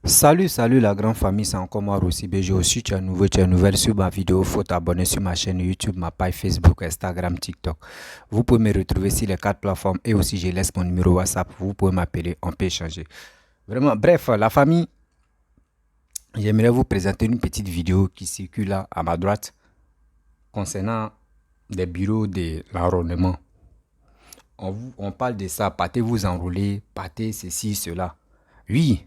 Salut la grande famille, c'est encore moi Rossi BG. Aussi, tu es nouveau, tu es nouvelle sur ma vidéo. Faut t'abonner sur ma chaîne YouTube, ma page Facebook, Instagram, TikTok. Vous pouvez me retrouver sur les quatre plateformes et aussi je laisse mon numéro WhatsApp. Vous pouvez m'appeler, on peut échanger. Vraiment, bref, la famille, j'aimerais vous présenter une petite vidéo qui circule là à ma droite concernant des bureaux de l'enrôlement. On parle de ça, partez vous enrôler, partez ceci, cela. Oui.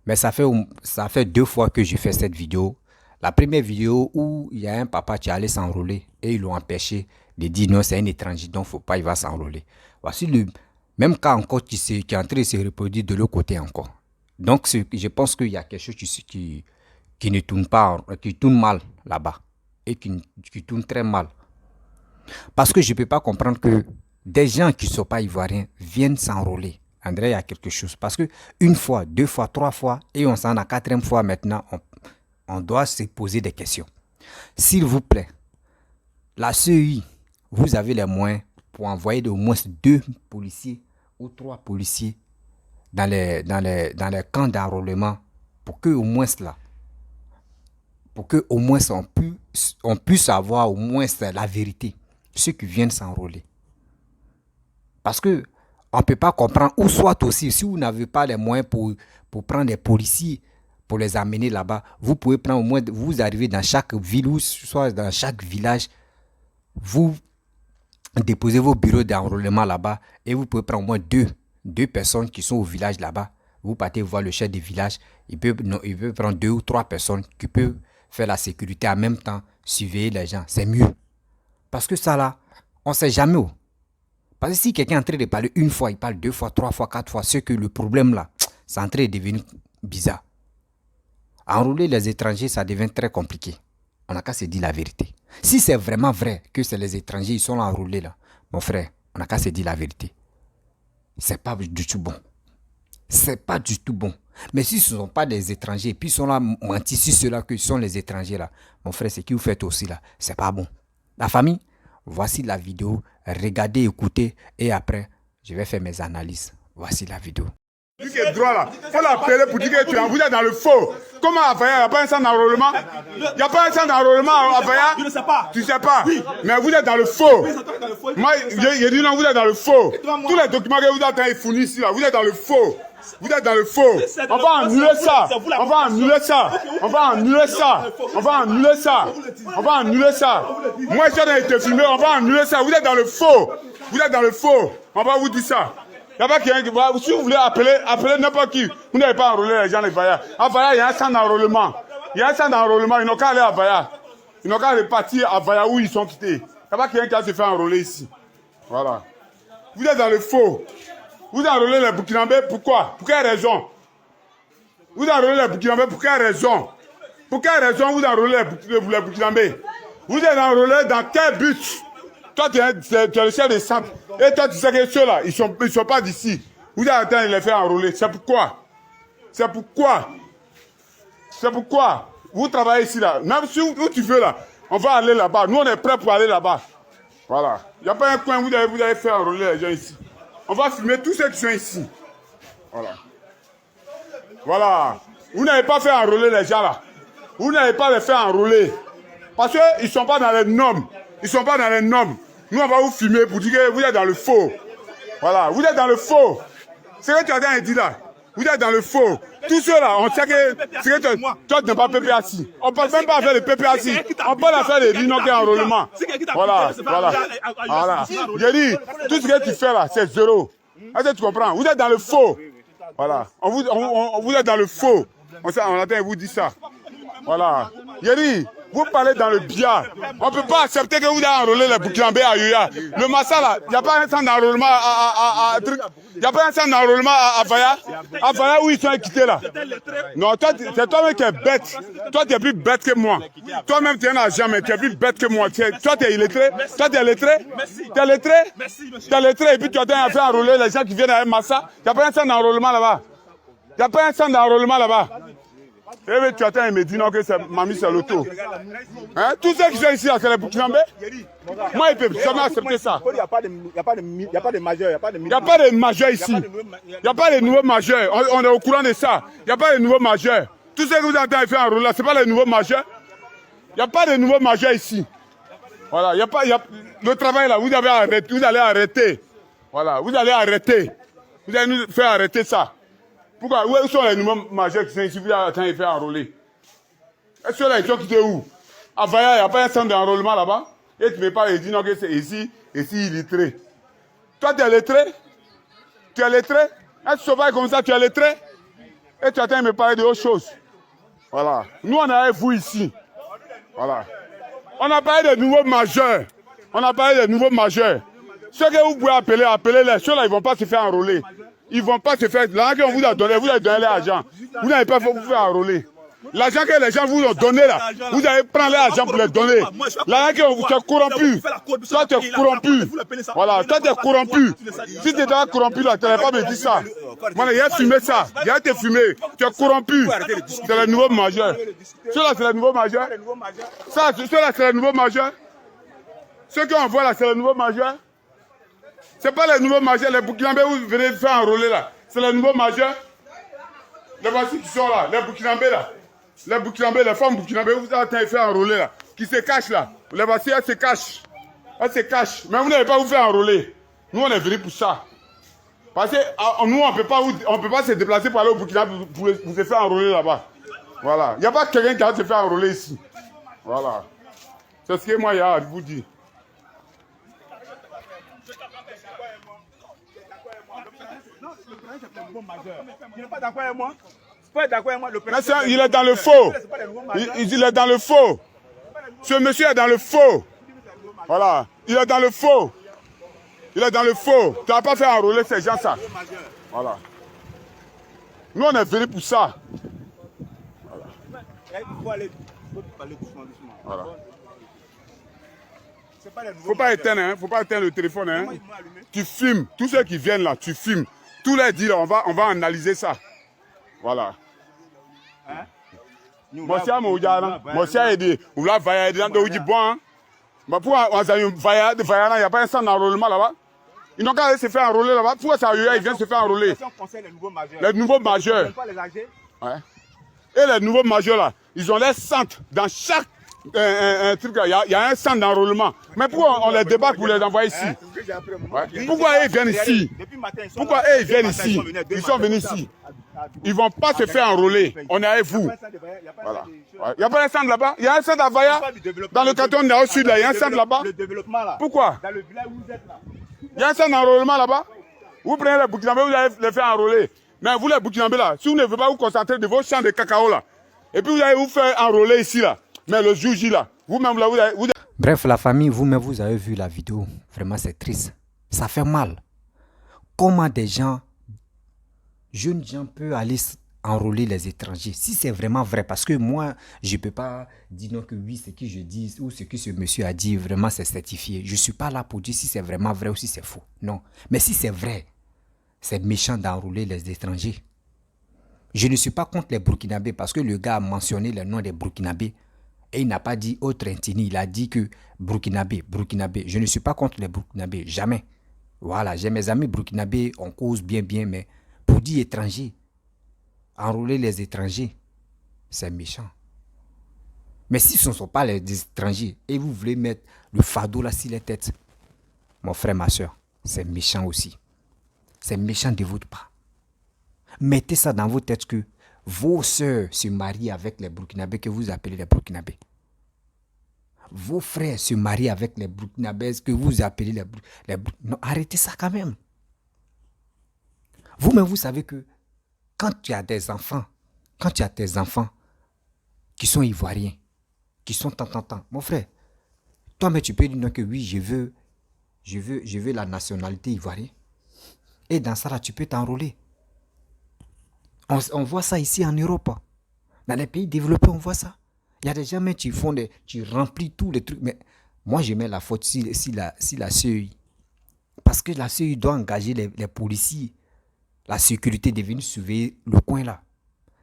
Mais ça fait 2 fois que je fais cette vidéo. La première vidéo où il y a un papa qui allait s'enrôler et ils l'ont empêché de dire non, c'est un étranger, donc faut pas, il va s'enrôler. Voici le même cas encore qui est en train de se reproduire de l'autre côté encore. Donc je pense qu'il y a quelque chose qui ne tourne pas, qui tourne mal là-bas et qui tourne très mal. Parce que je ne peux pas comprendre que des gens qui ne sont pas ivoiriens viennent s'enrôler. André, il y a quelque chose. Parce que une fois, 2 fois, 3 fois, et on s'en a 4e fois maintenant, on doit se poser des questions. S'il vous plaît, la CEI, vous avez les moyens pour envoyer au moins 2 policiers ou 3 policiers dans les camps d'enrôlement pour que au moins cela, pour que au moins on puisse avoir au moins la vérité, ceux qui viennent s'enrôler. Parce que on ne peut pas comprendre, ou soit aussi, si vous n'avez pas les moyens pour prendre des policiers, pour les amener là-bas, vous pouvez prendre au moins, vous arrivez dans chaque ville ou soit dans chaque village, vous déposez vos bureaux d'enrôlement là-bas et vous pouvez prendre au moins deux personnes qui sont au village là-bas. Vous partez voir le chef du village, il peut prendre 2 ou 3 personnes qui peuvent faire la sécurité en même temps, surveiller les gens. C'est mieux. Parce que ça là, on ne sait jamais où. Parce que si quelqu'un est en train de parler une fois, il parle 2 fois, 3 fois, 4 fois, c'est que le problème là, c'est en train de devenir bizarre. Enrôler les étrangers, ça devient très compliqué. On n'a qu'à se dire la vérité. Si c'est vraiment vrai que c'est les étrangers, ils sont là enrôlés là, mon frère, on n'a qu'à se dire la vérité. C'est pas du tout bon. C'est pas du tout bon. Mais si ce ne sont pas des étrangers, puis ils sont là mentis sur ceux-là que sont les étrangers là, mon frère, ce que vous faites aussi là, c'est pas bon. La famille, voici la vidéo, regardez, écoutez, et après, je vais faire mes analyses. Voici la vidéo. Lui qui est droit là, il faut l'appeler pour dire que vous êtes dans le faux. Comment Avaya, il n'y a pas un centre d'enrôlement? Il n'y a pas un centre d'enrôlement à Avaya? Je ne sais pas. Tu ne sais pas? Oui. Mais vous êtes dans le faux. Oui, dans le faux. Moi, j'ai dit non, vous êtes dans le faux. Moi. Tous les documents que vous avez fournis ici, là, vous êtes dans le faux. Vous êtes dans le faux. On va annuler ça. On va annuler ça. On va annuler ça. On va annuler ça. On va annuler ça. Moi, j'ai été filmé. On va annuler ça. Vous êtes dans le faux. Vous êtes dans le faux. On va vous dire ça. Il n'y a pas quelqu'un qui va. Si vous voulez appeler n'importe qui. Vous n'avez pas enrôlé les gens de Vaya. À Vaya, il y a un centre d'enrôlement. Il y a un centre d'enrôlement. Ils n'ont qu'à aller à Vaya. Ils n'ont qu'à repartir à Vaya où ils sont quittés. Il n'y a pas quelqu'un qui a se fait enrôler ici. Voilà. Vous êtes dans le faux. Vous enrôlez les Burkinabés, pourquoi? Pour quelle raison? Vous enrôlez les Burkinabés, pour quelle raison? Pour quelle raison vous enrôlez les Burkinabés? Vous êtes enrôlés dans quel but? Toi, tu es le chef de centre. Et toi, tu sais que ceux-là, ils sont pas d'ici. Vous êtes en train de les faire enrôler. C'est pourquoi? C'est pourquoi? C'est pourquoi? Vous travaillez ici, là. Même si où tu veux, là, on va aller là-bas. Nous, on est prêts pour aller là-bas. Voilà. Il n'y a pas un coin où vous allez faire enrôler les gens ici. On va filmer tous ceux qui sont ici. Voilà. Voilà. Vous n'avez pas fait enrôler les gens là. Vous n'avez pas les fait enrôler. Parce qu'ils ne sont pas dans les normes. Ils ne sont pas dans les normes. Nous, on va vous filmer pour dire que vous êtes dans le faux. Voilà. Vous êtes dans le faux. C'est ce que tu as dit là. Vous êtes dans le faux. Tous ceux-là, on sait que toi, tu n'es pas PPAC. On ne peut même pas faire le PPAC. On peut la faire les rinoquets enrôlement. Voilà, voilà. Voilà. J'ai dit, tout ce que tu fais là, c'est zéro. Est-ce que tu comprends? Vous êtes dans le faux. Voilà. Vous êtes dans le faux. On attend vous dire ça. Voilà. J'ai dit, vous parlez dans le billard. On ne peut pas accepter que vous ayez enrôlé les Burkinabés à Yuya. Le Massa là, il n'y a pas un centre d'enrôlement il n'y a pas un centre d'enrôlement à Vaya. À Vaya où ils sont quittés là. Non, c'est toi-même qui es bête. Toi, tu es plus bête que moi. Toi-même, tu es un agent, mais tu es plus bête que moi. Toi, tu es illettré. Toi, tu es lettré. Tu es lettré. Tu es lettré et puis tu as fait enrôler les gens qui viennent à Massa. Il n'y a pas un centre d'enrôlement là-bas. Il n'y a pas un centre d'enrôlement là-bas. Eh bien, tu attends, il me dit non que Mamie c'est l'auto. Hein? Tous ceux qui sont ici, c'est les Burkinabés. Moi, ils ne peuvent jamais accepter ça. Il n'y a pas de majeur. Il n'y a pas de majeur ici. Il n'y a pas de nouveaux majeurs. On est au courant de ça. Il n'y a pas de nouveaux majeurs. Tous ceux que vous entendez faire un rôle là, ce n'est pas les nouveaux majeurs. Il n'y a pas de nouveaux majeurs ici. Voilà, le travail là, vous allez arrêter. Voilà, vous allez arrêter. Vous allez nous faire arrêter ça. Pourquoi? Où sont les nouveaux majeurs qui sont ici? Vous allez attendre de faire enrôler. Est-ce que là, ils sont quittés où? À Vaya, il n'y a pas un centre d'enrôlement là-bas? Et tu ne me parles et dis non que c'est ici, illettré. Toi, tu es lettré? Tu es lettré? Un sauvage comme ça, tu es lettré? Et tu attends de me parler de autre chose. Voilà. Nous, on est avec vous ici. Voilà. On a parlé de nouveaux majeurs. On a parlé de nouveaux majeurs. Ceux que vous pouvez appeler, appelez-les. Ceux-là, ils ne vont pas se faire enrôler. Ils ne vont pas se faire. L'argent qu'on vous a donné, vous avez donné l'argent. Vous n'avez pas fait vous faire enrôler. L'argent que les gens vous ont donné là, vous allez prendre l'argent pour les donner. L'argent que vous êtes corrompu. Toi, tu es corrompu. Voilà, toi, tu es corrompu. Si tu n'es corrompu là, tu n'allais pas me dire ça. Voilà, il a fumé ça. Il a été fumé. Tu es corrompu. C'est le nouveau majeur. Ceux-là, c'est le nouveau majeur. Ça, ceux-là, c'est le nouveau majeur. Ceux qu'on voit là, c'est le nouveau majeur. Ce n'est pas les nouveaux majeurs, les Burkinabés, vous venez de faire enrôler là. C'est les nouveaux majeurs. Les voici qui sont là, les Burkinabés là. Les Burkinabés, les femmes Burkinabés, vous avez fait enrôler là. Qui se cachent là. Les voici, elles se cachent. Elles se cachent. Mais vous n'avez pas vous faire enrôler. Nous, on est venus pour ça. Parce que nous, on ne peut pas se déplacer pour aller au Burkina pour se faire enrôler là-bas. Voilà. Il n'y a pas quelqu'un qui va se faire enrôler ici. Voilà. C'est ce que moi, il y a à vous dire. Il n'est pas d'accord avec moi. Pas d'accord avec moi. Il est dans le faux. Il est dans le faux. Ce monsieur est dans le faux. Voilà. Il est dans le faux. Il est dans le faux. Tu n'as pas fait enrôler ces gens ça. Voilà. Nous, on est venus pour ça. Voilà. Faut pas éteindre, hein. Faut pas éteindre le téléphone, hein. Tu filmes. Tous ceux qui viennent là, tu filmes. Tous les dire, on va analyser ça. Voilà. Monsieur Moudjana, monsieur Edi, on l'a vaillé dans le dit bon. Mais pour on a une vaillade, il n'y a pas un centre d'enrôlement là-bas. Ils n'ont qu'à aller se faire enrôler là-bas. Pourquoi ça ils viennent se faire enrôler? Les nouveaux majeurs. Ouais. Et les nouveaux majeurs là, ils ont les centres dans chaque truc. Il y a un centre d'enrôlement. Mais pourquoi on les débarque pour les envoyer ici? Ouais. Pourquoi ils viennent ici? Pourquoi ils viennent ici? Ils sont venus ici. Ils ne vont pas se faire enrôler. On est avec vous. Voilà. Il n'y a pas un centre là-bas. Il y a un centre à Vaya. Dans le canton de au sud, il y a un centre là-bas. Pourquoi? Il y a un centre d'enrôlement là-bas. Vous prenez les Burkinabés, vous allez les faire enrôler. Mais vous, les Burkinabés là, si vous ne voulez pas vous concentrer de vos champs de cacao là, et puis vous allez vous faire enrôler ici là, mais le jour J là, vous-même là, vous... Bref, la famille, vous-même, vous avez vu la vidéo. Vraiment, c'est triste. Ça fait mal. Comment des gens, jeunes gens, peuvent aller enrôler les étrangers? Si c'est vraiment vrai, parce que moi, je ne peux pas dire non que oui, ce que je dis ou ce que ce monsieur a dit, vraiment, c'est certifié. Je ne suis pas là pour dire si c'est vraiment vrai ou si c'est faux. Non. Mais si c'est vrai, c'est méchant d'enrôler les étrangers. Je ne suis pas contre les Burkinabés parce que le gars a mentionné le nom des Burkinabés. Et il n'a pas dit autre ethnie, il a dit que Burkinabé, Burkinabé. Je ne suis pas contre les Burkinabés, jamais. Voilà, j'ai mes amis Burkinabés, on cause bien, mais pour dire étranger, enrôler les étrangers, c'est méchant. Mais si ce ne sont pas les étrangers et vous voulez mettre le fardeau là sur les têtes, mon frère, ma soeur, c'est méchant aussi. C'est méchant de votre part. Mettez ça dans vos têtes que vos sœurs se marient avec les Burkinabés que vous appelez les Burkinabés. Vos frères se marient avec les Burkinabés que vous appelez les Burkinabés. Non, arrêtez ça quand même. Vous-même, vous savez que quand tu as des enfants, qui sont ivoiriens, qui sont tant, mon frère, toi-même tu peux dire non que oui, je veux la nationalité ivoirienne. Et dans ça là, tu peux t'enrôler. On voit ça ici en Europe. Dans les pays développés, on voit ça. Il y a des gens, mais tu remplis tous les trucs. Mais moi, je mets la faute si la CEI. Parce que la CEI doit engager les policiers. La sécurité est venue surveiller le coin là.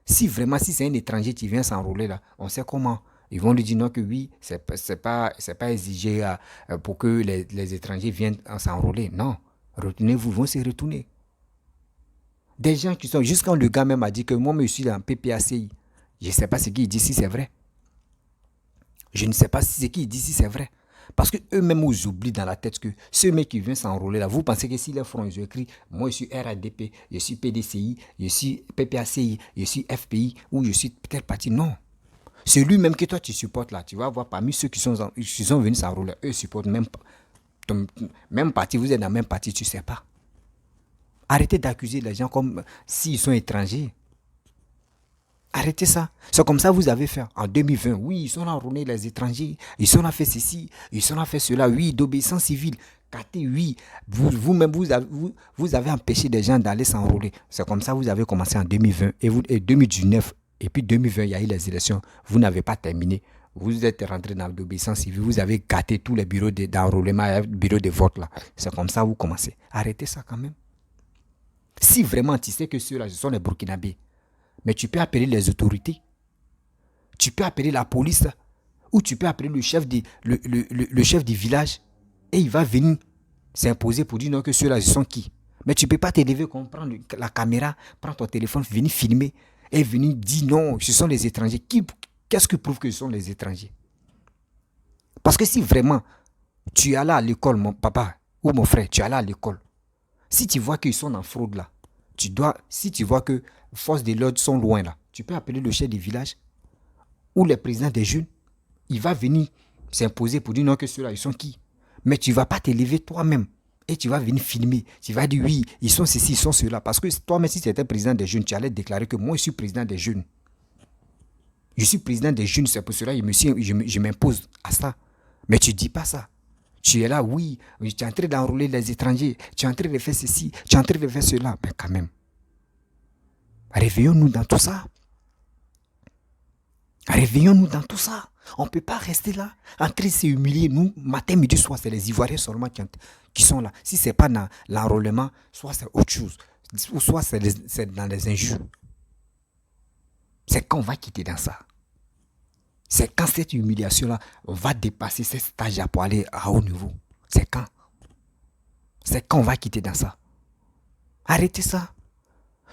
Si vraiment, si c'est un étranger qui vient s'enrôler là, on sait comment. Ils vont lui dire non que oui, c'est pas exigé pour que les étrangers viennent s'enrôler. Non, retournez-vous, ils vont se retourner. Des gens qui sont, juste quand le gars même a dit que moi je suis dans PPACI, je ne sais pas ce qu'il dit si c'est vrai. Je ne sais pas si ce qu'il dit si c'est vrai. Parce qu'eux-mêmes, ils oublient dans la tête que ceux mecs qui viennent s'enrôler là, vous pensez que si les fronts, ils ont écrit, moi je suis RADP, je suis PDCI, je suis PPACI, je suis FPI, ou je suis peut-être parti. Non. C'est lui-même que toi tu supportes là. Tu vas voir parmi ceux qui sont venus s'enrôler, eux supportent même pas. Même parti, vous êtes dans le même parti, tu ne sais pas. Arrêtez d'accuser les gens comme s'ils sont étrangers. Arrêtez ça. C'est comme ça que vous avez fait en 2020. Oui, ils sont enrôlés les étrangers. Ils sont là fait ceci. Ils sont là fait cela. Oui, d'obéissance civile. Kate, oui. Vous-même, vous avez empêché des gens d'aller s'enrôler. C'est comme ça que vous avez commencé en 2020 et 2019. Et puis 2020, il y a eu les élections. Vous n'avez pas terminé. Vous êtes rentré dans l'obéissance civile. Vous avez gâté tous les bureaux d'enrôlement, bureaux de vote là. C'est comme ça que vous commencez. Arrêtez ça quand même. Si vraiment tu sais que ceux-là, ce sont les Burkinabés, mais tu peux appeler les autorités. Tu peux appeler la police. Ou tu peux appeler le chef du village. Et il va venir s'imposer pour dire non que ceux-là, ils sont qui. Mais tu ne peux pas te lever, prendre la caméra, prendre ton téléphone, venir filmer. Et venir dire non, ce sont les étrangers. Qu'est-ce qui prouve que ce sont les étrangers? Parce que si vraiment tu es allé à l'école, mon papa ou mon frère, tu es allé à l'école. Si tu vois qu'ils sont en fraude là, si tu vois que forces de l'ordre sont loin là, tu peux appeler le chef du village ou le président des jeunes. Il va venir s'imposer pour dire non que ceux-là, ils sont qui. Mais tu ne vas pas te lever toi-même et tu vas venir filmer. Tu vas dire oui, ils sont ceci, ils sont ceux-là. Parce que toi-même, si tu étais président des jeunes, tu allais déclarer que moi, je suis président des jeunes. Je suis président des jeunes, c'est pour cela que je m'impose à ça. Mais tu ne dis pas ça. Tu es là, oui, tu es en train d'enrôler les étrangers, tu es en train de faire ceci, tu es en train de faire cela. Mais quand même, réveillons-nous dans tout ça. Réveillons-nous dans tout ça. On ne peut pas rester là, en train de s'humilier. Nous, matin, midi, soir, c'est les Ivoiriens seulement qui sont là. Si ce n'est pas dans l'enrôlement, soit c'est autre chose, ou soit c'est dans les injures. C'est quand on va quitter dans ça. C'est quand cette humiliation-là, on va dépasser ce stage pour aller à haut niveau. C'est quand? C'est quand on va quitter dans ça. Arrêtez ça.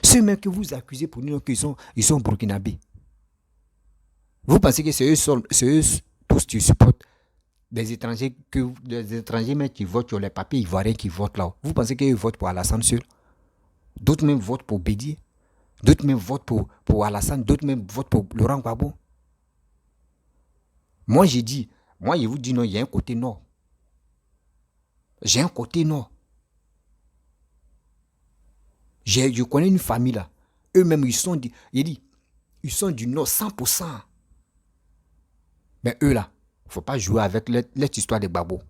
Ceux même que vous accusez pour nous qu'ils sont burkinabés. Vous pensez que c'est eux tous qui supportent des étrangers même qui votent sur les papiers ivoiriens qui votent là. Vous pensez qu'ils votent pour Alassane seul? D'autres même votent pour Bédier. D'autres même votent pour Alassane. D'autres même votent pour Laurent Gbagbo. Moi, je vous dis non, il y a un côté nord. J'ai un côté nord. Je connais une famille là. Eux-mêmes, ils sont du nord 100%. Mais eux là, il ne faut pas jouer avec cette histoire de Gbagbo.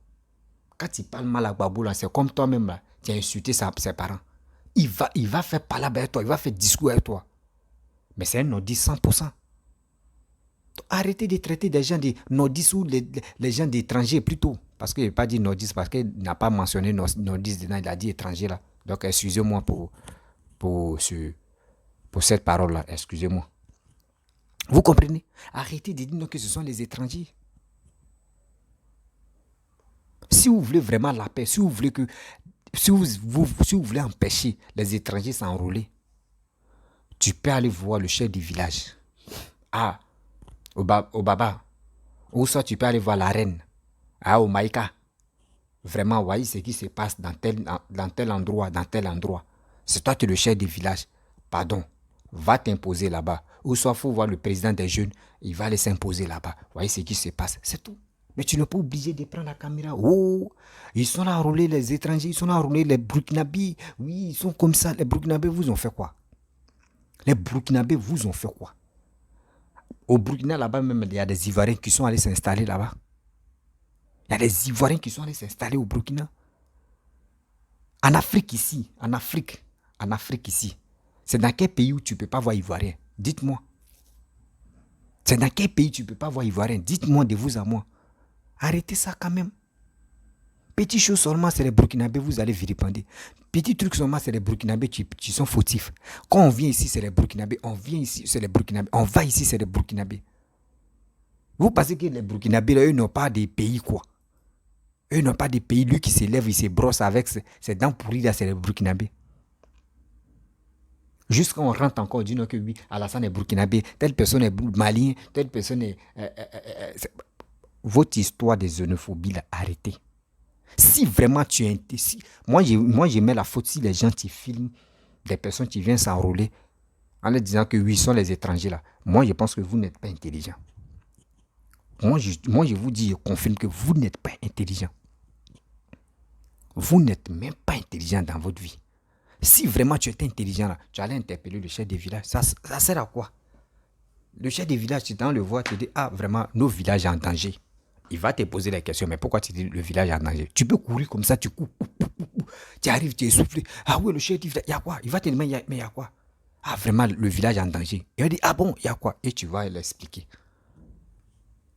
Quand il parle mal à Gbagbo là, c'est comme toi-même là, tu as insulté ses parents. Il va faire parler avec toi, il va faire discours avec toi. Mais c'est un nordiste 100%. Arrêtez de traiter des gens de nordistes ou les gens d'étrangers plutôt. Parce qu'il n'a pas dit nordiste, parce qu'il n'a pas mentionné nordiste dedans, il a dit étranger là. Donc excusez-moi pour cette parole-là, excusez-moi. Vous comprenez? Arrêtez de dire que ce sont les étrangers. Si vous voulez vraiment la paix, si vous voulez empêcher les étrangers s'enrôler, tu peux aller voir le chef du village. Au Baba. Ou soit tu peux aller voir la reine. Au Maïka. Vraiment, voyez ce qui se passe dans tel endroit, dans tel endroit. C'est toi qui es le chef du village. Pardon. Va t'imposer là-bas. Ou soit il faut voir le président des jeunes. Il va aller s'imposer là-bas. Voyez ce qui se passe. C'est tout. Mais tu n'es pas obligé de prendre la caméra. Oh, ils sont là à enrôler les étrangers. Ils sont là à enrôler les Burkinabés. Oui, ils sont comme ça. Les Burkinabés vous ont fait quoi? Les Burkinabés vous ont fait quoi? Au Burkina, là-bas même, il y a des Ivoiriens qui sont allés s'installer là-bas. Il y a des Ivoiriens qui sont allés s'installer au Burkina. En Afrique ici, c'est dans quel pays où tu ne peux pas voir Ivoirien? Dites-moi. C'est dans quel pays tu ne peux pas voir Ivoirien? Dites-moi de vous à moi. Arrêtez ça quand même. Petit chose seulement, c'est les Burkinabés, vous allez vilipender. Petit truc seulement, c'est les Burkinabés qui sont fautifs. Quand on vient ici, c'est les Burkinabés. On vient ici, c'est les Burkinabés. On va ici, c'est les Burkinabés. Vous pensez que les Burkinabés, là, eux n'ont pas des pays, quoi. Eux n'ont pas des pays. Lui qui s'élève, il se brosse avec ses dents pourries, là, c'est les Burkinabés. Jusqu'à on rentre encore, on dit non que oui, Alassane est Burkinabé, telle personne est malien, telle personne est... Votre histoire de xénophobie, là, arrêtez. Si vraiment tu es... Moi, je mets la faute si les gens qui filment des personnes qui viennent s'enrôler en leur disant que oui, ce sont les étrangers là. Moi, je pense que vous n'êtes pas intelligent. Moi, je vous dis, je confirme que vous n'êtes pas intelligent. Vous n'êtes même pas intelligent dans votre vie. Si vraiment tu étais intelligent là, tu allais interpeller le chef des villages. Ça sert à quoi? Le chef des villages, tu le vois, tu dis, ah vraiment, nos villages sont en danger. Il va te poser la question, mais pourquoi tu dis le village est en danger? Tu peux courir comme ça, tu cours. Tu arrives, tu es essoufflé. Ah oui, le chef du village, il y a quoi? Il va te demander, mais il y a quoi? Ah vraiment, le village est en danger. Il va dire, ah bon, il y a quoi? Et tu vas l'expliquer.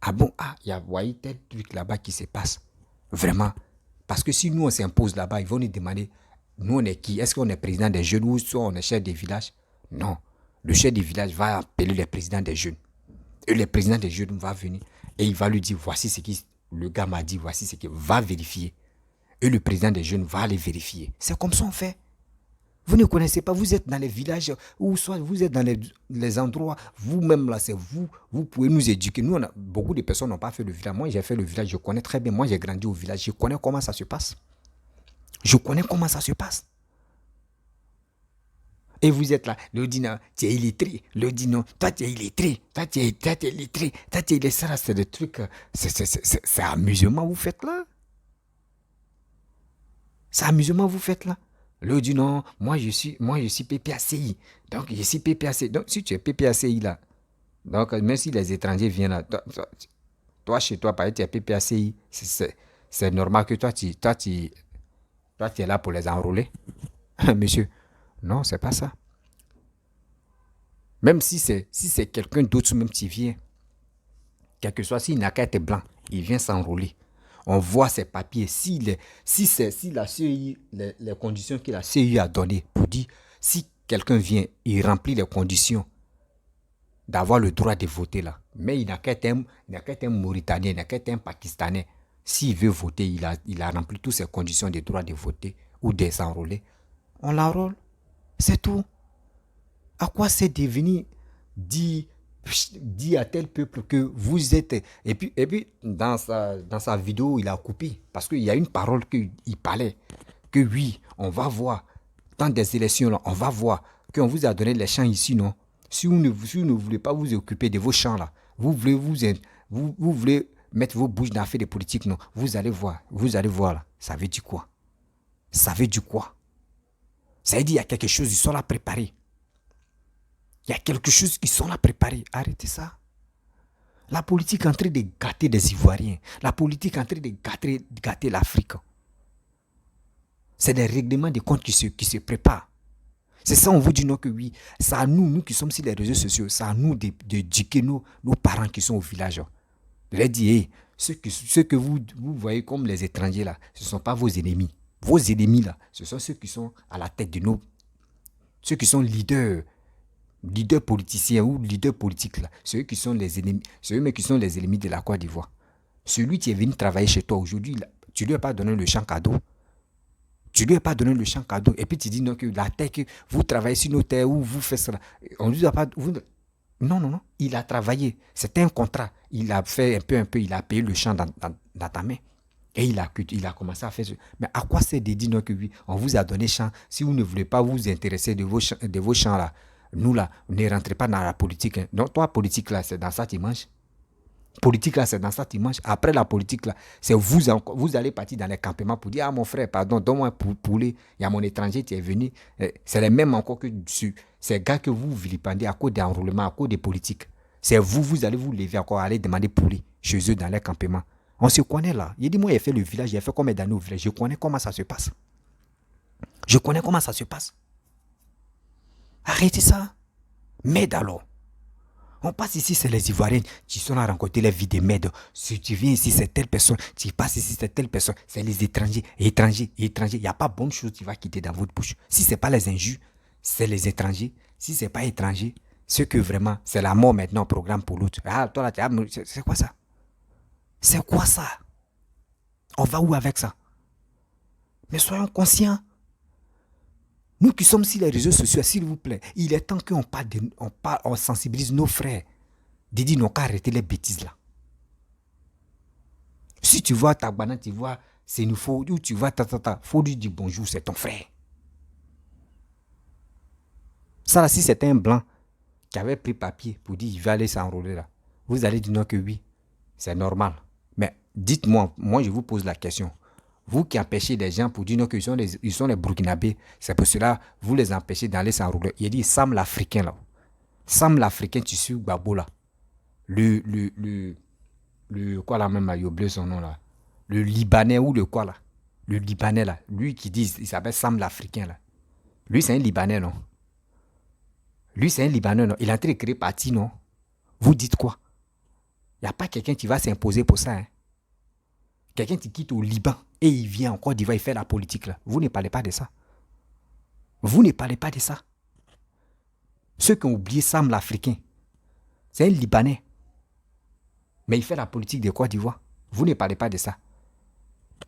Ah bon, ah, il y a voyez, tel truc là-bas qui se passe. Vraiment. Parce que si nous, on s'impose là-bas, ils vont nous demander, nous, on est qui? Est-ce qu'on est président des jeunes ou soit on est chef des villages? Non. Le chef des villages va appeler le président des jeunes. Et le président des jeunes va venir et il va lui dire, voici ce que le gars m'a dit, voici ce qu'il va vérifier. Et le président des jeunes va aller vérifier. C'est comme ça on fait. Vous ne connaissez pas, vous êtes dans les villages, ou soit vous êtes dans les endroits, vous-même là, c'est vous, vous pouvez nous éduquer. Nous, beaucoup de personnes n'ont pas fait le village. Moi, j'ai fait le village, je connais très bien. Moi, j'ai grandi au village, je connais comment ça se passe. Je connais comment ça se passe. Et vous êtes là, le dit non, tu es illettré, le dit non, toi tu es illettré, toi tu es illettré, toi tu es illettré, c'est des trucs, c'est amusement vous faites là. C'est amusement vous faites là. Le dit non, moi je suis PPACI, donc je suis PPACI, donc si tu es PPACI là, donc même si les étrangers viennent là, toi chez toi, par exemple tu es PPACI, c'est normal que toi tu es là pour les enrôler, monsieur. Non, c'est pas ça. Même si c'est quelqu'un d'autre même qui vient, quel que soit, s'il n'a qu'à être blanc, il vient s'enrôler. On voit ses papiers. Si la CEI, les conditions que la CEI a données pour dire, si quelqu'un vient, il remplit les conditions d'avoir le droit de voter là. Mais il n'a qu'à être un Mauritanien, il n'a qu'à être un Pakistanais. S'il veut voter, il a rempli toutes ces conditions de droit de voter ou de s'enrôler. On l'enrôle. C'est tout. À quoi c'est devenu dit à tel peuple que vous êtes... Et puis dans sa vidéo, il a coupé. Parce qu'il y a une parole qu'il parlait. Que oui, on va voir. Dans des élections, là, on va voir qu'on vous a donné les champs ici, non? Si vous ne voulez pas vous occuper de vos champs, là, vous voulez mettre vos bouches dans l'affaire des politiques, non? Vous allez voir là. Ça veut dire quoi? Ça veut dire quoi? Ça veut dire qu'il y a quelque chose, ils sont là préparés. Il y a quelque chose qui sont là préparés. Arrêtez ça. La politique est en train de gâter des Ivoiriens. La politique est en train de gâter l'Afrique. C'est des règlements de comptes qui se préparent. C'est ça, on vous dit non que oui. C'est à nous qui sommes sur les réseaux sociaux, c'est à nous d'éduquer nos parents qui sont au village. De leur dire, hey, ceux que vous voyez comme les étrangers là, ce ne sont pas vos ennemis. Vos ennemis là, ce sont ceux qui sont à la tête de nos... Ceux qui sont leaders politiciens ou leaders politiques là, ceux qui sont les ennemis, ceux qui sont les ennemis de la Côte d'Ivoire. Celui qui est venu travailler chez toi aujourd'hui, tu lui as pas donné le champ cadeau. Tu lui as pas donné le champ cadeau. Et puis tu dis non que la terre que vous travaillez sur nos terres ou vous faites ça. On lui a pas. Non. Il a travaillé. C'était un contrat. Il a fait un peu. Il a payé le champ dans ta main. Et il a commencé à faire ça. Mais à quoi c'est de dire non que oui, on vous a donné champ. Si vous ne voulez pas vous intéresser de vos champs là, nous là, ne rentrez pas dans la politique. Hein. Donc toi, politique là, c'est dans ça que tu manges. Politique là, c'est dans ça que tu manges. Après la politique là, c'est vous allez partir dans les campements pour dire, ah mon frère, pardon, donne-moi un poulet. Il y a mon étranger qui est venu. C'est les mêmes encore que ces gars que vous vilipendez à cause d'enrôlement, à cause des politiques. C'est vous allez vous lever encore, aller demander poulet chez eux dans les campements. On se connaît là. Il dit, moi, j'ai fait le village, j'ai fait combien d'années au village. Je connais comment ça se passe. Arrêtez ça. Mais alors, On passe ici, c'est les Ivoiriens qui sont là à rencontrer les vies de merde. Si tu viens ici, c'est telle personne. Tu passes ici, c'est telle personne. C'est les étrangers, étrangers, étrangers. Il n'y a pas bonne chose qui va quitter dans votre bouche. Si ce n'est pas les injures, c'est les étrangers. Si ce n'est pas étranger, ce que vraiment, c'est la mort maintenant au programme pour l'autre. Ah, toi là, c'est quoi ça? C'est quoi ça? On va où avec ça? Mais soyons conscients. Nous qui sommes sur les réseaux sociaux, s'il vous plaît, il est temps qu'on on sensibilise nos frères. Didi n'ont qu'à arrêter les bêtises là. Si tu vois ta banane, tu vois c'est nous faut, ou tu vois faut lui dire bonjour, c'est ton frère. Ça là, si c'était un blanc qui avait pris papier pour dire il va aller s'enrôler là, vous allez dire non que oui, c'est normal. Mais dites-moi, moi je vous pose la question. Vous qui empêchez des gens pour dire non qu'ils sont les Burkinabés, c'est pour cela vous les empêchez d'aller s'enrôler. Il dit Sam l'Africain là. Sam l'Africain, tu suis Gbagbo là. Quoi là même là, il a oublié son nom là. Le Libanais ou le quoi là. Le Libanais là. Lui qui dit, il s'appelle Sam l'Africain là. Lui c'est un Libanais non. Lui c'est un Libanais non. Il est en train de créer parti non. Vous dites quoi? Il n'y a pas quelqu'un qui va s'imposer pour ça hein. Quelqu'un qui quitte au Liban et il vient en Côte d'Ivoire, il fait la politique là. Vous ne parlez pas de ça. Vous ne parlez pas de ça. Ceux qui ont oublié Sam l'Africain, c'est un Libanais. Mais il fait la politique de Côte d'Ivoire. Vous ne parlez pas de ça.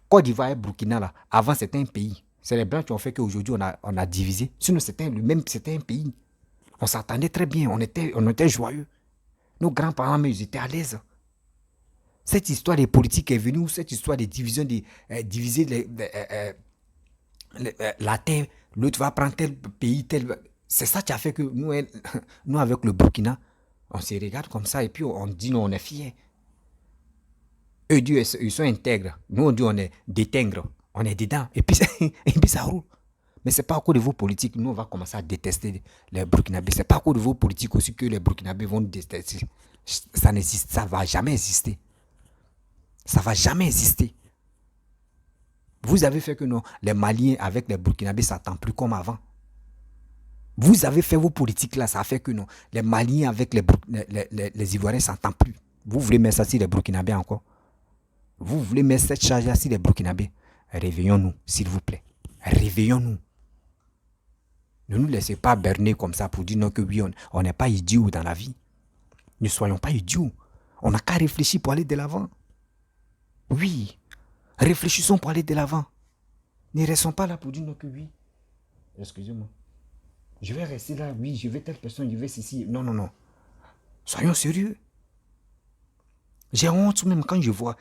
Côte d'Ivoire et Burkina là, avant c'était un pays. C'est les Blancs qui ont fait qu'aujourd'hui on a divisé. Sinon c'était un pays. On s'entendait très bien, on était joyeux. Nos grands-parents, mais ils étaient à l'aise. Cette histoire des politiques est venue, cette histoire des divisions, diviser la terre, l'autre va prendre tel pays, tel. C'est ça qui a fait que nous avec le Burkina, on se regarde comme ça et puis on dit non, on est fiers. Eux disent ils sont intègres. Nous on dit on est détingres. On est dedans. Et puis ça roule. Mais ce n'est pas à cause de vos politiques. Nous on va commencer à détester les Burkinabés. Ce n'est pas à cause de vos politiques aussi que les Burkinabés vont détester. Ça n'existe, ça ne va jamais exister. Ça ne va jamais exister. Vous avez fait que non, les Maliens avec les Burkinabés, ça ne s'entend plus comme avant. Vous avez fait vos politiques là, ça a fait que non, les Maliens avec les Ivoiriens, ça ne s'entend plus. Vous voulez mettre ça sur les Burkinabés encore? Vous voulez mettre cette charge là sur les Burkinabés? Réveillons-nous, s'il vous plaît. Réveillons-nous. Ne nous laissez pas berner comme ça pour dire non que oui, on n'est pas idiots dans la vie. Ne soyons pas idiots. On n'a qu'à réfléchir pour aller de l'avant. Oui, réfléchissons pour aller de l'avant. Ne restons pas là pour dire non que oui. Excusez-moi. Je vais rester là, oui, je vais telle personne, je vais ceci. Non, non, non. Soyons sérieux. J'ai honte même quand je vois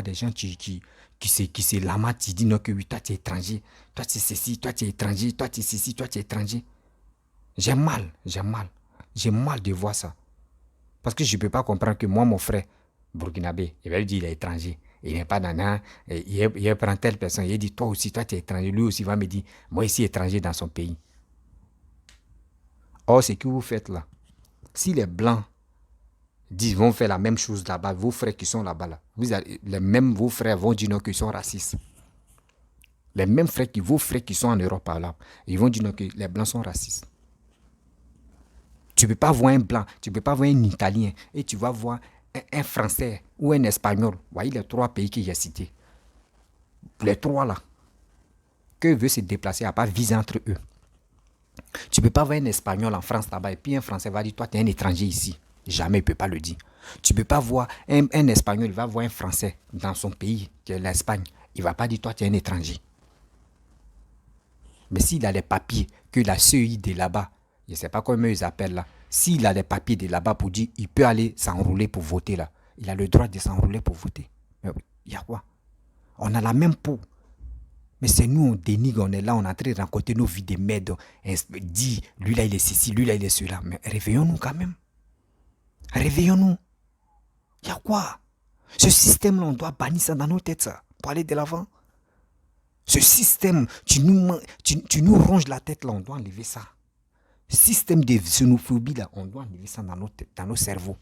des gens qui se lamentent, qui disent non que oui, toi tu es étranger, toi tu es ceci, toi tu es étranger, toi tu es ceci, toi tu es étranger. J'ai mal de voir ça. Parce que je ne peux pas comprendre que moi, mon frère, burkinabé, il va lui dire qu'il est étranger. Il n'est pas dans il prend telle personne, il dit toi aussi, toi tu es étranger. Lui aussi va me dire, moi ici étranger dans son pays. Or, ce que vous faites là, si les Blancs vont faire la même chose là-bas, vos frères qui sont là-bas, là, vos frères vont dire non qu'ils sont racistes. Les mêmes frères vos frères qui sont en Europe là, ils vont dire non que les Blancs sont racistes. Tu ne peux pas voir un Blanc, tu ne peux pas voir un Italien et tu vas voir un Français ou un Espagnol. Voyez les trois pays que j'ai cités. Les trois là, que veut se déplacer à part viser entre eux. Tu ne peux pas voir un Espagnol en France là-bas et puis un Français va dire toi tu es un étranger ici. Jamais il ne peut pas le dire. Tu ne peux pas voir un Espagnol, il va voir un Français dans son pays, qui est l'Espagne. Il ne va pas dire toi tu es un étranger. Mais s'il a les papiers que la CEI de là-bas, je ne sais pas comment ils appellent là, s'il a les papiers de là-bas pour dire il peut aller s'enrouler pour voter là, il a le droit de s'enrouler pour voter. Mais il y a quoi? On a la même peau. Mais c'est nous, on dénigre, on est là, on est en train de raconter nos vies de merde. On dit, lui là il est ceci, lui là il est cela. Mais réveillons-nous quand même. Réveillons-nous. Il y a quoi? Ce système-là, on doit bannir ça dans nos têtes, ça, pour aller de l'avant. Ce système, tu nous ronges la tête, là, on doit enlever ça. Système de xénophobie, là, on doit enlever ça dans nos cerveaux.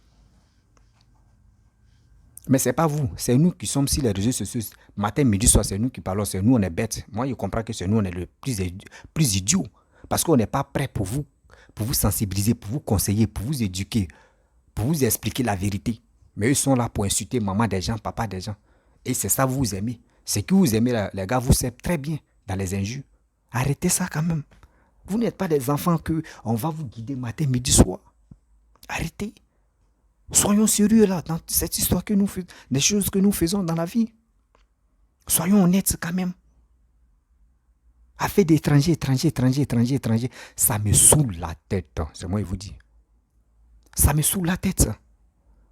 Mais ce n'est pas vous, c'est nous qui sommes sur les réseaux sociaux. Matin, midi, soir, c'est nous qui parlons, c'est nous, on est bêtes. Moi, je comprends que c'est nous, on est le plus idiots. Parce qu'on n'est pas prêt pour vous sensibiliser, pour vous conseiller, pour vous éduquer. pour vous expliquer la vérité. Mais eux sont là pour insulter maman des gens, papa des gens. Et c'est ça que vous aimez. C'est que vous aimez, les gars, vous savez très bien dans les injures. Arrêtez ça quand même. Vous n'êtes pas des enfants qu'on va vous guider matin, midi, soir. Arrêtez. Soyons sérieux là, dans cette histoire que nous faisons, des choses que nous faisons dans la vie. Soyons honnêtes quand même. Affaire d'étrangers, étrangers, ça me saoule la tête. C'est moi qui vous dis. Ça me saoule la tête, ça.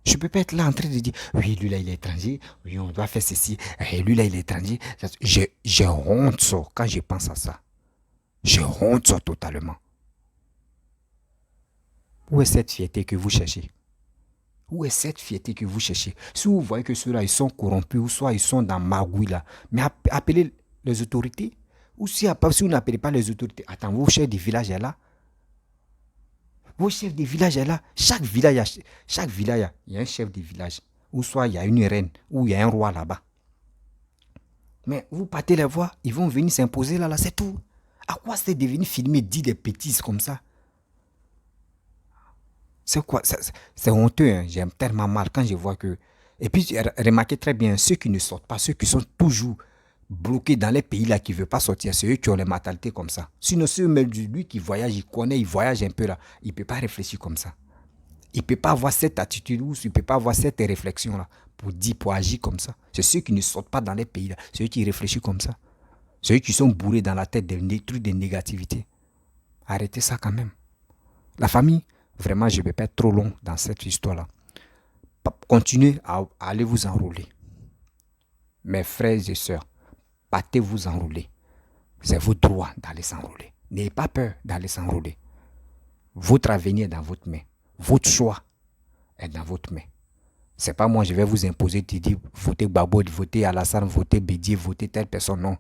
Je ne peux pas être là en train de dire, oui, lui là, il est étranger, oui, on doit faire ceci, et lui là, il est étranger. J'ai honte, ça, quand je pense à ça. J'ai honte, ça, totalement. Où est cette fierté que vous cherchez? Où est cette fierté que vous cherchez? Si vous voyez que ceux-là, ils sont corrompus, ou soit ils sont dans magouille là, mais appelez les autorités. Ou si vous n'appelez pas les autorités, attends, vos chefs du village est là. Vos chefs de village est là. Chaque village, il y a un chef de village. Ou soit il y a une reine, ou il y a un roi là-bas. Mais vous partez les voir, ils vont venir s'imposer là, c'est tout. À quoi c'est de venir filmer, dire des bêtises comme ça? C'est quoi? C'est honteux, hein. J'aime tellement mal quand je vois que... Et puis, remarquez très bien, ceux qui ne sortent pas, ceux qui sont toujours bloqués dans les pays là qui ne veulent pas sortir, c'est eux qui ont les mentalités comme ça. Sinon, c'est lui qui voyage, il connaît, il voyage un peu là, il ne peut pas réfléchir comme ça. Il ne peut pas avoir cette attitude ou il ne peut pas avoir cette réflexion là pour agir comme ça. C'est ceux qui ne sortent pas dans les pays là, c'est eux qui réfléchissent comme ça. C'est eux qui sont bourrés dans la tête des trucs de négativité. Arrêtez ça quand même. La famille, vraiment, je ne vais pas être trop long dans cette histoire-là. Continuez à aller vous enrouler. Mes frères et sœurs, partez vous enrouler. C'est votre droit d'aller s'enrouler. N'ayez pas peur d'aller s'enrouler. Votre avenir est dans votre main. Votre choix est dans votre main. Ce n'est pas moi, je vais vous imposer de dire votez Gbagbo, votez Alassane, votez Bédié, votez telle personne. Non.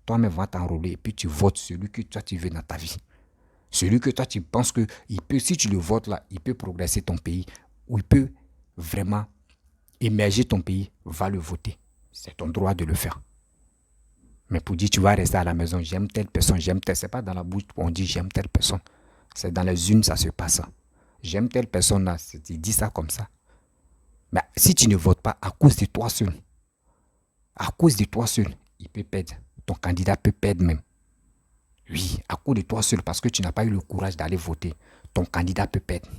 Toi-même, va t'enrouler et puis tu votes celui que toi tu veux dans ta vie. Celui que toi tu penses que il peut, si tu le votes là, il peut progresser ton pays ou il peut vraiment émerger ton pays, va le voter. C'est ton droit de le faire. Mais pour dire tu vas rester à la maison, j'aime telle personne, j'aime telle, c'est pas dans la bouche on dit j'aime telle personne. C'est dans les unes ça se passe. J'aime telle personne là, tu dis ça comme ça. Mais si tu ne votes pas à cause de toi seul, il peut perdre. Ton candidat peut perdre même. Oui, à cause de toi seul, parce que tu n'as pas eu le courage d'aller voter, ton candidat peut perdre.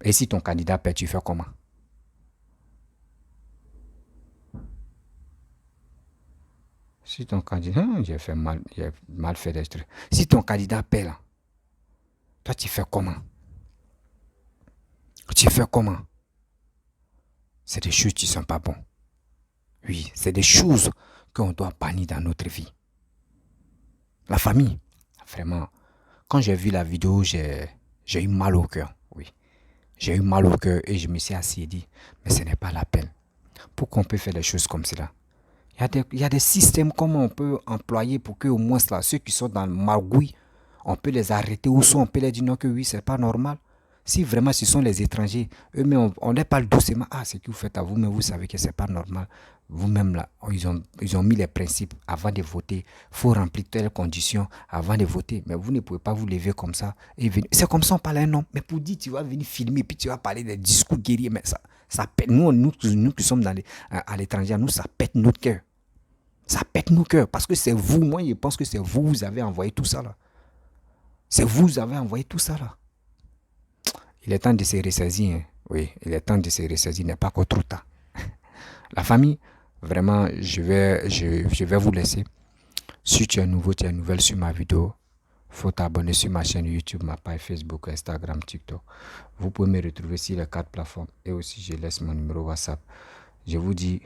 Et si ton candidat perd, tu fais comment? Si ton candidat, j'ai mal fait des trucs. Si ton candidat perd, là, toi tu fais comment? C'est des choses qui ne sont pas bonnes. Oui, c'est des choses qu'on doit bannir dans notre vie. La famille, vraiment, quand j'ai vu la vidéo, j'ai eu mal au cœur. Oui, j'ai eu mal au cœur et je me suis assis et dit, mais ce n'est pas la peine. Pourquoi on peut faire des choses comme cela? Il y a des systèmes comment on peut employer pour que au moins là, ceux qui sont dans le magouille, on peut les arrêter ou soit on peut les dire non que oui, c'est pas normal. Si vraiment ce sont les étrangers, eux-mêmes, on les parle doucement. Ah, ce que vous faites à vous, mais vous savez que c'est pas normal. Vous-même, là, ils ont mis les principes avant de voter. Il faut remplir telles conditions avant de voter. Mais vous ne pouvez pas vous lever comme ça et venir. C'est comme ça on parle à un homme. Mais pour dire, tu vas venir filmer, puis tu vas parler des discours guerriers. Mais ça pète. Nous qui sommes à l'étranger, nous, ça pète notre cœur. Ça pète nos cœurs. Parce que c'est vous, moi, je pense que c'est vous, vous avez envoyé tout ça là. C'est vous avez envoyé tout ça là. Il est temps de se ressaisir. Hein. Oui, il est temps de se ressaisir. Il n'est pas encore trop tard. La famille, vraiment, je vais vous laisser. Si tu es nouveau, tu es nouvelle sur ma vidéo, il faut t'abonner sur ma chaîne YouTube, ma page Facebook, Instagram, TikTok. Vous pouvez me retrouver sur les 4 plateformes. Et aussi, je laisse mon numéro WhatsApp. Je vous dis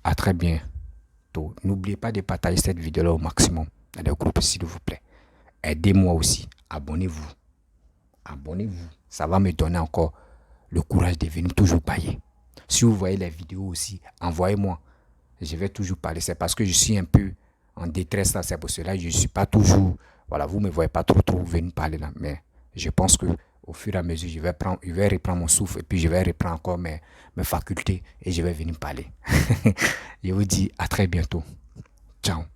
à très bientôt. N'oubliez pas de partager cette vidéo-là au maximum dans les groupes, s'il vous plaît. Aidez-moi aussi. Abonnez-vous. Abonnez-vous. Ça va me donner encore le courage de venir toujours parler. Si vous voyez les vidéos aussi, envoyez-moi. Je vais toujours parler. C'est parce que je suis un peu en détresse là. C'est pour cela que je ne suis pas toujours... Voilà, vous ne me voyez pas trop venir parler là. Mais je pense qu'au fur et à mesure, je vais reprendre mon souffle et puis je vais reprendre encore mes facultés et je vais venir parler. Je vous dis à très bientôt. Ciao.